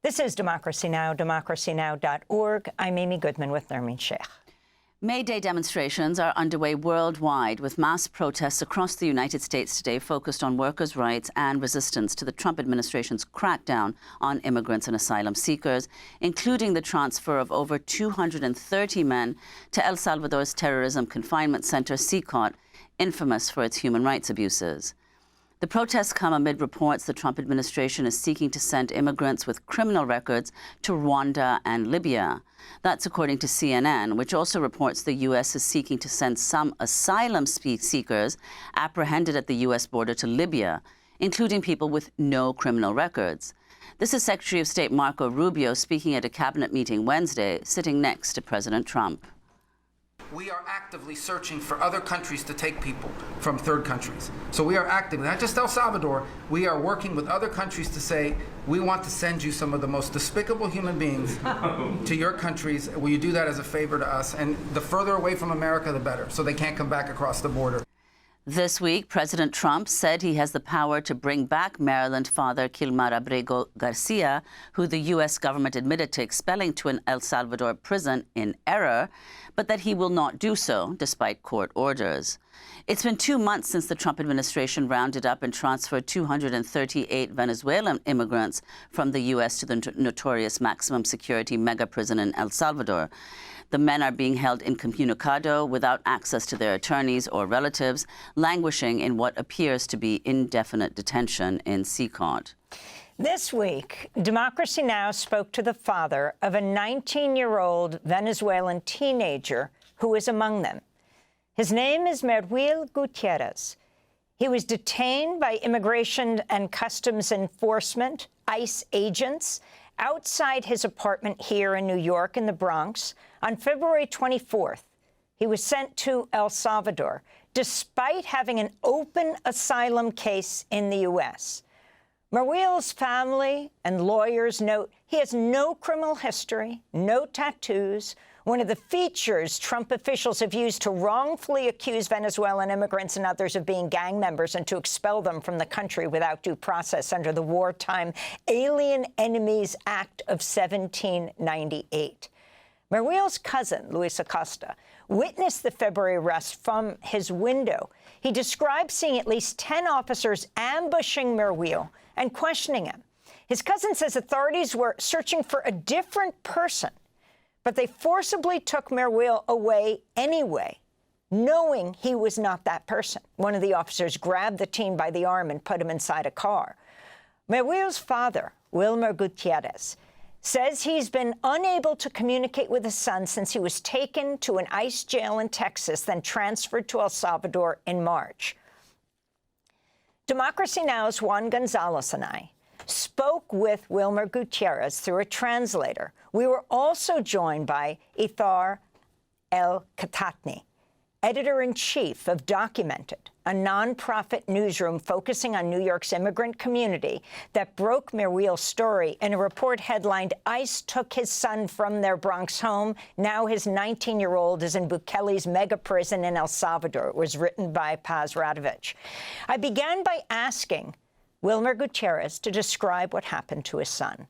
This is Democracy Now!, democracynow.org. I'm Amy Goodman with Nermeen Sheikh. May Day demonstrations are underway worldwide, with mass protests across the United States today focused on workers' rights and resistance to the Trump administration's crackdown on immigrants and asylum seekers, including the transfer of over 230 men to El Salvador's terrorism confinement center, CCOT, infamous for its human rights abuses. The protests come amid reports the Trump administration is seeking to send immigrants with criminal records to Rwanda and Libya. That's according to CNN, which also reports the U.S. is seeking to send some asylum seekers apprehended at the U.S. border to Libya, including people with no criminal records. This is Secretary of State Marco Rubio speaking at a cabinet meeting Wednesday, sitting next to President Trump. We are actively searching for other countries to take people from third countries. So we are actively, not just El Salvador, we are working with other countries to say, we want to send you some of the most despicable human beings to your countries. Will you do that as a favor to us? And the further away from America, the better, so they can't come back across the border. This week, President Trump said he has the power to bring back Maryland father Kilmar Abrego Garcia, who the U.S. government admitted to expelling to an El Salvador prison in error, but that he will not do so, despite court orders. It's been 2 months since the Trump administration rounded up and transferred 238 Venezuelan immigrants from the U.S. to the notorious maximum security mega prison in El Salvador. The men are being held incommunicado, without access to their attorneys or relatives, languishing in what appears to be indefinite detention in CCOT. This week, Democracy Now! Spoke to the father of a 19-year-old Venezuelan teenager who is among them. His name is Merwil Gutiérrez. He was detained by Immigration and Customs Enforcement, ICE agents, outside his apartment here in New York in the Bronx on February 24th. He was sent to El Salvador, despite having an open asylum case in the U.S. Merwil's family and lawyers note he has no criminal history, no tattoos. One of the features Trump officials have used to wrongfully accuse Venezuelan immigrants and others of being gang members and to expel them from the country without due process under the wartime Alien Enemies Act of 1798. Merwil's cousin, Luis Acosta, witnessed the February arrest from his window. He described seeing at least 10 officers ambushing Merwil and questioning him. His cousin says authorities were searching for a different person, but they forcibly took Merwil away anyway, knowing he was not that person. One of the officers grabbed the teen by the arm and put him inside a car. Merwil's father, Wilmer Gutiérrez, says he's been unable to communicate with his son since he was taken to an ICE jail in Texas, then transferred to El Salvador in March. Democracy Now!'s Juan Gonzalez and I spoke with Wilmer Gutiérrez through a translator. We were also joined by Ethar El-Katatney, editor-in-chief of Documented, a nonprofit newsroom focusing on New York's immigrant community that broke Merwil's story in a report headlined, "ICE Took His Son from Their Bronx Home. Now his 19-year-old is in Bukele's mega prison in El Salvador." It was written by Paz Radovich. I began by asking Wilmer Gutiérrez to describe what happened to his son.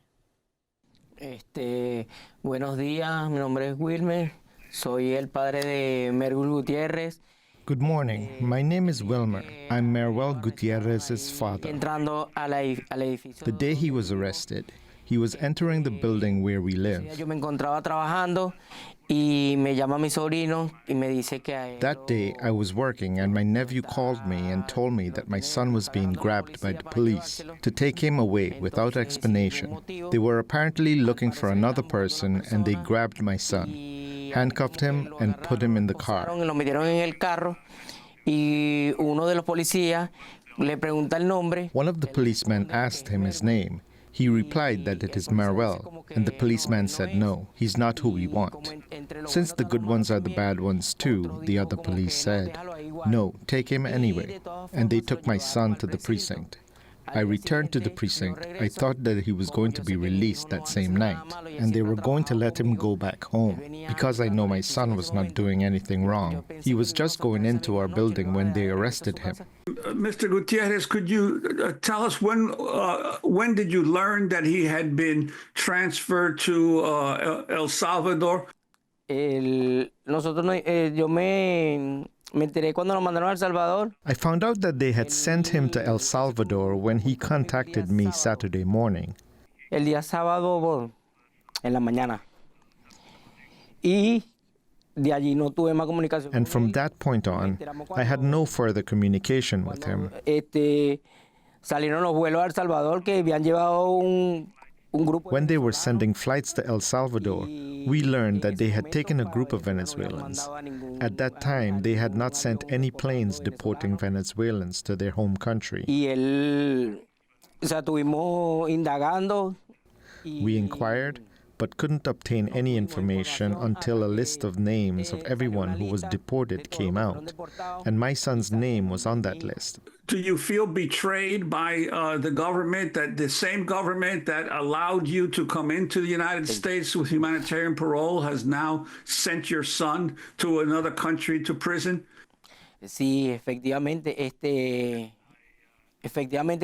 Buenos días, mi nombre es Wilmer. Soy el padre de Merwil Gutiérrez. Good morning. My name is Wilmer. I'm Merwil Gutiérrez's father. The day he was arrested, he was entering the building where we live. Yo me encontraba trabajando y me llama mi sobrino y me dice que That day, I was working and my nephew called me and told me that my son was being grabbed by the police to take him away without explanation. They were apparently looking for another person and they grabbed my son, handcuffed him and put him in the car. Lo metieron en el carro y uno de los policías le pregunta el nombre. One of the policemen asked him his name. He replied that it is Merwil, and the policeman said no, he's not who we want. Since the good ones are the bad ones too, the other police said, no, take him anyway. And they took my son to the precinct. I returned to the precinct. I thought that he was going to be released that same night, and they were going to let him go back home. Because I know my son was not doing anything wrong, he was just going into our building when they arrested him. Mr. Gutierrez, could you tell us when did you learn that he had been transferred to El Salvador? Me enteré cuando lo mandaron a El Salvador. I found out that they had sent him to El Salvador when he contacted me Saturday morning. El día sábado en la mañana. Y de allí no tuve más comunicación. And from that point on, I had no further communication with him. Salieron los vuelos a El Salvador que habían llevado un grupo. When they were sending flights to El Salvador, we learned that they had taken a group of Venezuelans. At that time, they had not sent any planes deporting Venezuelans to their home country. Estuvimos indagando. We inquired, but couldn't obtain any information until a list of names of everyone who was deported came out, and my son's name was on that list. Do you feel betrayed by the government, that the same government that allowed you to come into the United States with humanitarian parole has now sent your son to another country to prison? Sí, efectivamente,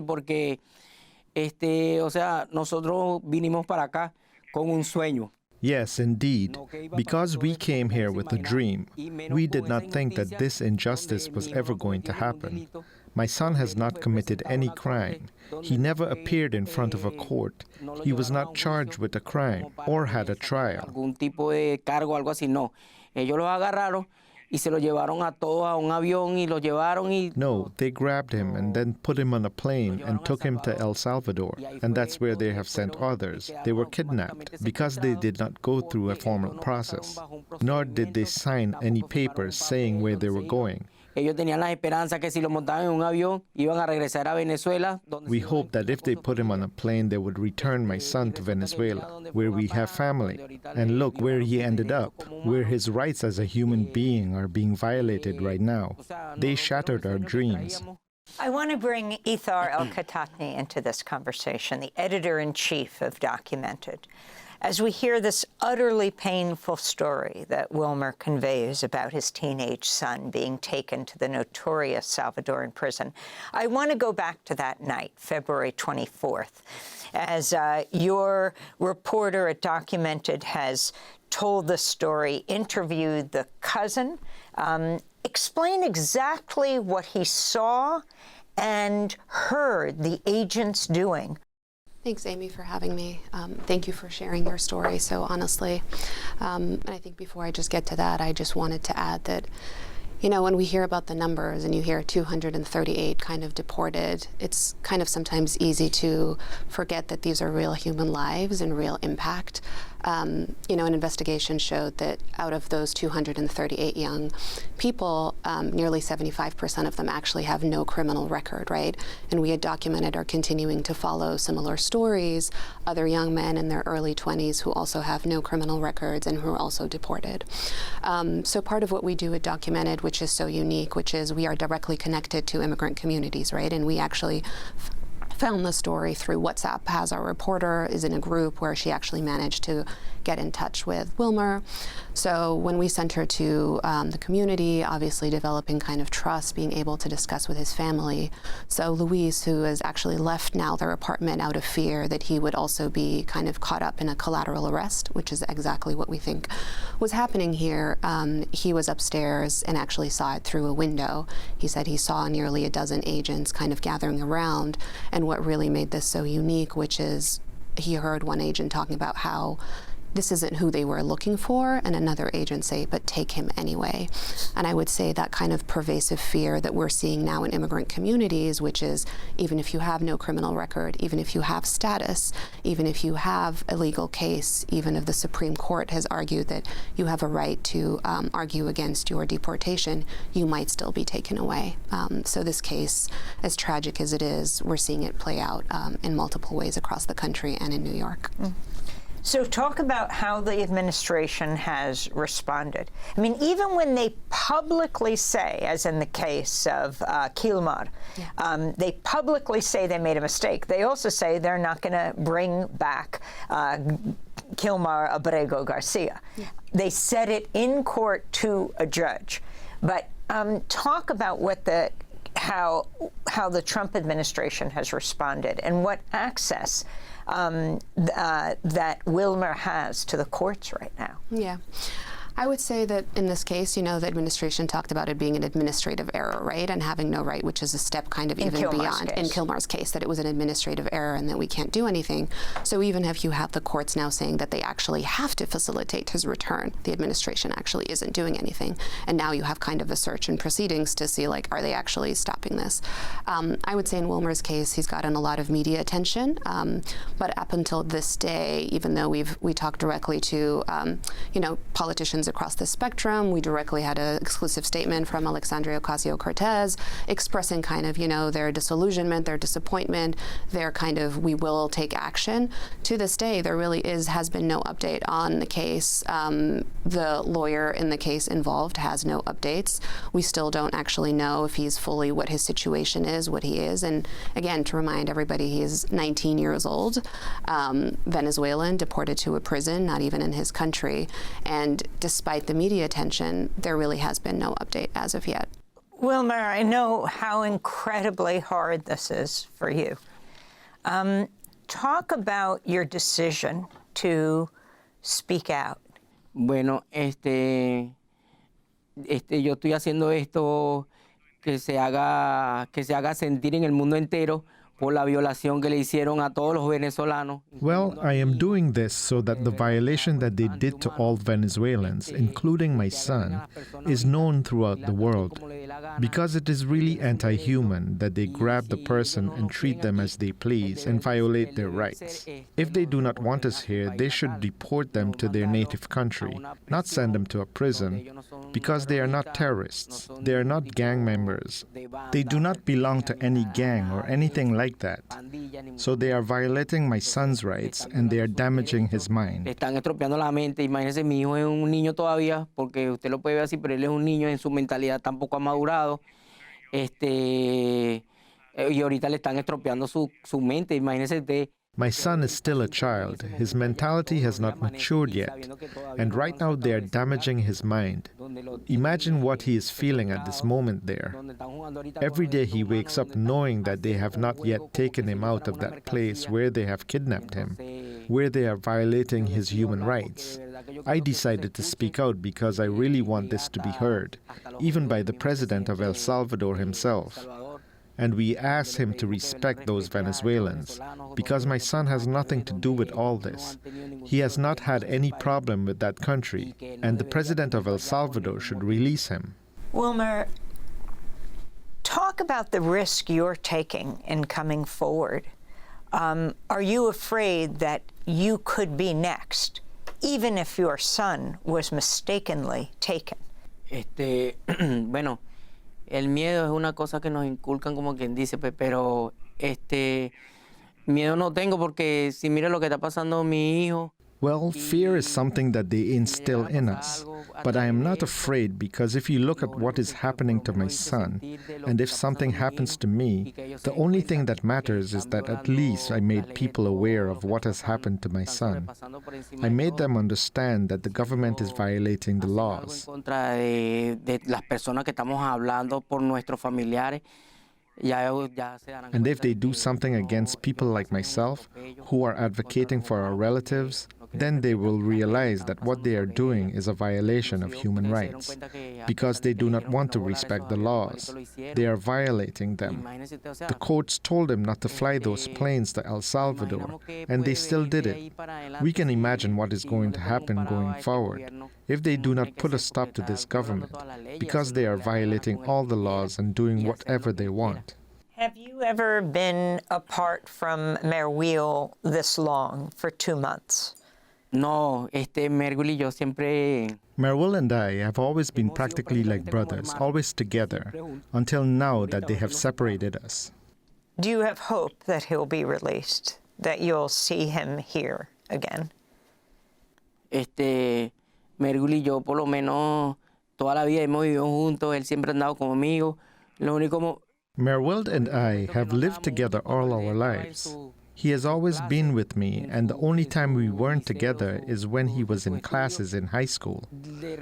porque o sea, nosotros vinimos para acá con un sueño. Yes, indeed. Because we came here with a dream, we did not think that this injustice was ever going to happen. My son has not committed any crime. He never appeared in front of a court. He was not charged with a crime or had a trial. Algún tipo de cargo, algo así, no. Ellos los agarraron y se los llevaron a todos a un avión y los llevaron y... No, they grabbed him and then put him on a plane and took him to El Salvador, and that's where they have sent others. They were kidnapped because they did not go through a formal process, nor did they sign any papers saying where they were going. Ellos tenían la esperanza que si lo montaban en un avión iban a regresar a Venezuela. We hoped that if they put him on a plane, they would return my son to Venezuela, where we have family. And look where he ended up, where his rights as a human being are being violated right now. They shattered our dreams. I want to bring Ethar El-Katatney into this conversation, the editor-in-chief of Documented. As we hear this utterly painful story that Wilmer conveys about his teenage son being taken to the notorious Salvadoran prison, I want to go back to that night, February 24th, as your reporter at Documented has told the story, interviewed the cousin. Explain exactly what he saw and heard the agents doing. Thanks, Amy, for having me. Thank you for sharing your story so honestly. And I think before I just get to that, I just wanted to add that, you know, when we hear about the numbers and you hear 238 kind of deported, it's kind of sometimes easy to forget that these are real human lives and real impact. You know, an investigation showed that out of those 238 young people, nearly 75% of them actually have no criminal record, right? And we had documented or continuing to follow similar stories, other young men in their early 20s who also have no criminal records and who are also deported. So part of what we do at Documented, which is so unique, which is we are directly connected to immigrant communities, right? And we actually found the story through WhatsApp. As our reporter is in a group where she actually managed to get in touch with Wilmer. So when we sent her to the community, obviously developing kind of trust, being able to discuss with his family. So Luis, who has actually left now their apartment out of fear that he would also be kind of caught up in a collateral arrest, which is exactly what we think was happening here. He was upstairs and actually saw it through a window. He said he saw nearly a dozen agents kind of gathering around. And what really made this so unique, which is he heard one agent talking about how this isn't who they were looking for, and another agent say, but take him anyway. And I would say that kind of pervasive fear that we're seeing now in immigrant communities, which is even if you have no criminal record, even if you have status, even if you have a legal case, even if the Supreme Court has argued that you have a right to argue against your deportation, you might still be taken away. So this case, as tragic as it is, we're seeing it play out in multiple ways across the country and in New York. So talk about how the administration has responded. I mean, even when they publicly say, as in the case of Kilmar, they publicly say they made a mistake. They also say they're not going to bring back Kilmar Abrego Garcia. They said it in court to a judge. But talk about what how the Trump administration has responded and what access that Wilmer has to the courts right now. Yeah. I would say that in this case, the administration talked about it being an administrative error, right? And having no right, which is a step kind of even beyond. In Kilmar's case, that it was an administrative error and that we can't do anything. So even if you have the courts now saying that they actually have to facilitate his return, the administration actually isn't doing anything. And now you have kind of a search and proceedings to see, like, are they actually stopping this? I would say in Wilmer's case, he's gotten a lot of media attention. But up until this day, even though we talked directly to, politicians across the spectrum. We directly had an exclusive statement from Alexandria Ocasio-Cortez expressing kind of, their disillusionment, their disappointment, their kind of, we will take action. To this day, there really has been no update on the case. The lawyer in the case involved has no updates. We still don't actually know if he's fully what his situation is, what he is. And again, to remind everybody, he is 19 years old, Venezuelan, deported to a prison, not even in his country. And despite the media attention, there really has been no update as of yet. Wilmer, I know how incredibly hard this is for you. Talk about your decision to speak out. Bueno, yo estoy haciendo esto que se haga sentir en el mundo entero por la violación que le hicieron a todos los venezolanos. Well, I am doing this so that the violation that they did to all Venezuelans, including my son, is known throughout the world. Because it is really anti-human that they grab the person and treat them as they please and violate their rights. If they do not want us here, they should deport them to their native country, not send them to a prison, because they are not terrorists. They are not gang members. They do not belong to any gang or anything like that. So they are violating my son's rights and they are damaging his mind. Están estropeando la mente. Imagínese, mi hijo es un niño todavía, porque usted lo puede ver así, pero él es un niño, en su mentalidad tampoco ha madurado. Y ahorita le están estropeando su mente. Imagínese usted. My son is still a child. His mentality has not matured yet. And right now they are damaging his mind. Imagine what he is feeling at this moment there. Every day he wakes up knowing that they have not yet taken him out of that place where they have kidnapped him, where they are violating his human rights. I decided to speak out because I really want this to be heard, even by the president of El Salvador himself. And we asked him to respect those Venezuelans, because my son has nothing to do with all this. He has not had any problem with that country, and the president of El Salvador should release him. Wilmer, talk about the risk you're taking in coming forward. Are you afraid that you could be next, even if your son was mistakenly taken? Bueno, el miedo es una cosa que nos inculcan, como quien dice, pero miedo no tengo, porque si mira lo que está pasando a mi hijo. Well, fear is something that they instill in us. But I am not afraid, because if you look at what is happening to my son, and if something happens to me, the only thing that matters is that at least I made people aware of what has happened to my son. I made them understand that the government is violating the laws. De las personas que estamos hablando por nuestros familiares. And if they do something against people like myself, who are advocating for our relatives, then they will realize that what they are doing is a violation of human rights, because they do not want to respect the laws. They are violating them. The courts told them not to fly those planes to El Salvador, and they still did it. We can imagine what is going to happen going forward if they do not put a stop to this government, because they are violating all the laws and doing whatever they want. Have you ever been apart from Merwil this long, for 2 months? No, Merwil y yo siempre. Merwil and I have always been practically like brothers, always together, until now that they have separated us. Do you have hope that he'll be released, that you'll see him here again? Merwil y yo, por lo menos, toda la vida hemos vivido juntos. Él siempre ha andado conmigo. Lo único... Merwil and I have lived together all our lives. He has always been with me, and the only time we weren't together is when he was in classes in high school,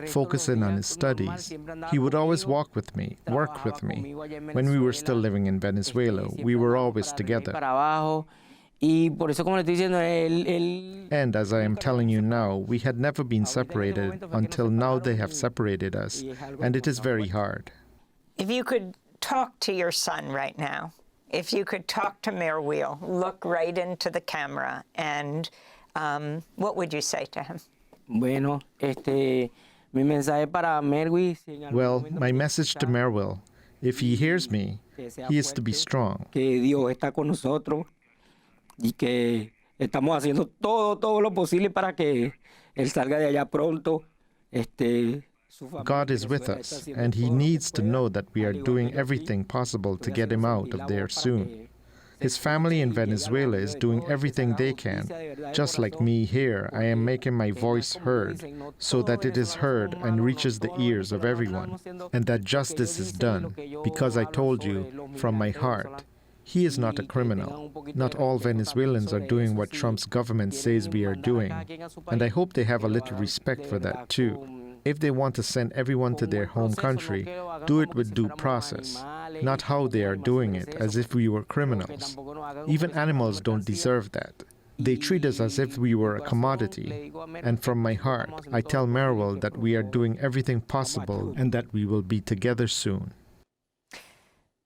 focusing on his studies. He would always walk with me, work with me. When we were still living in Venezuela, we were always together. And as I am telling you now, we had never been separated until now they have separated us, and it is very hard. If you could talk to your son right now, if you could talk to Merwil, look right into the camera, and what would you say to him? Bueno, mi mensaje para Merwil. Well, my message to Merwil, if he hears me, he is to be strong. Que Dios está con nosotros y que estamos haciendo todo lo posible para que él salga de allá pronto. God is with us, and he needs to know that we are doing everything possible to get him out of there soon. His family in Venezuela is doing everything they can. Just like me here, I am making my voice heard so that it is heard and reaches the ears of everyone, and that justice is done, because I told you, from my heart, he is not a criminal. Not all Venezuelans are doing what Trump's government says we are doing, and I hope they have a little respect for that too. If they want to send everyone to their home country, do it with due process, not how they are doing it, as if we were criminals. Even animals don't deserve that. They treat us as if we were a commodity. And from my heart, I tell Merwil that we are doing everything possible and that we will be together soon.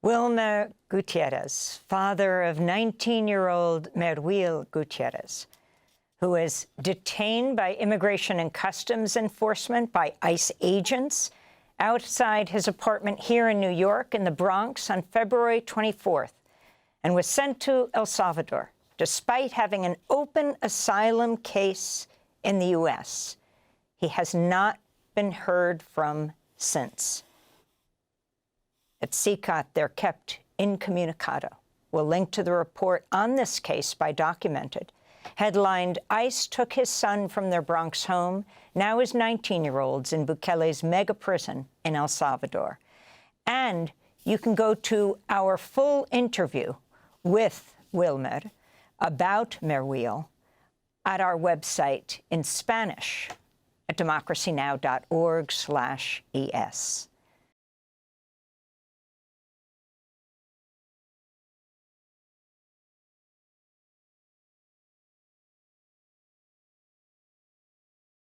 Wilmer Gutiérrez, father of 19-year-old Merwil Gutiérrez, who was detained by Immigration and Customs Enforcement by ICE agents outside his apartment here in New York in the Bronx on February 24th, and was sent to El Salvador, despite having an open asylum case in the U.S. He has not been heard from since. At CCOT, they're kept incommunicado. We'll link to the report on this case by Documented. Headlined, ICE took his son from their Bronx home, now his 19-year-olds in Bukele's mega prison in El Salvador. And you can go to our full interview with Wilmer about Merwil at our website in Spanish at democracynow.org/es.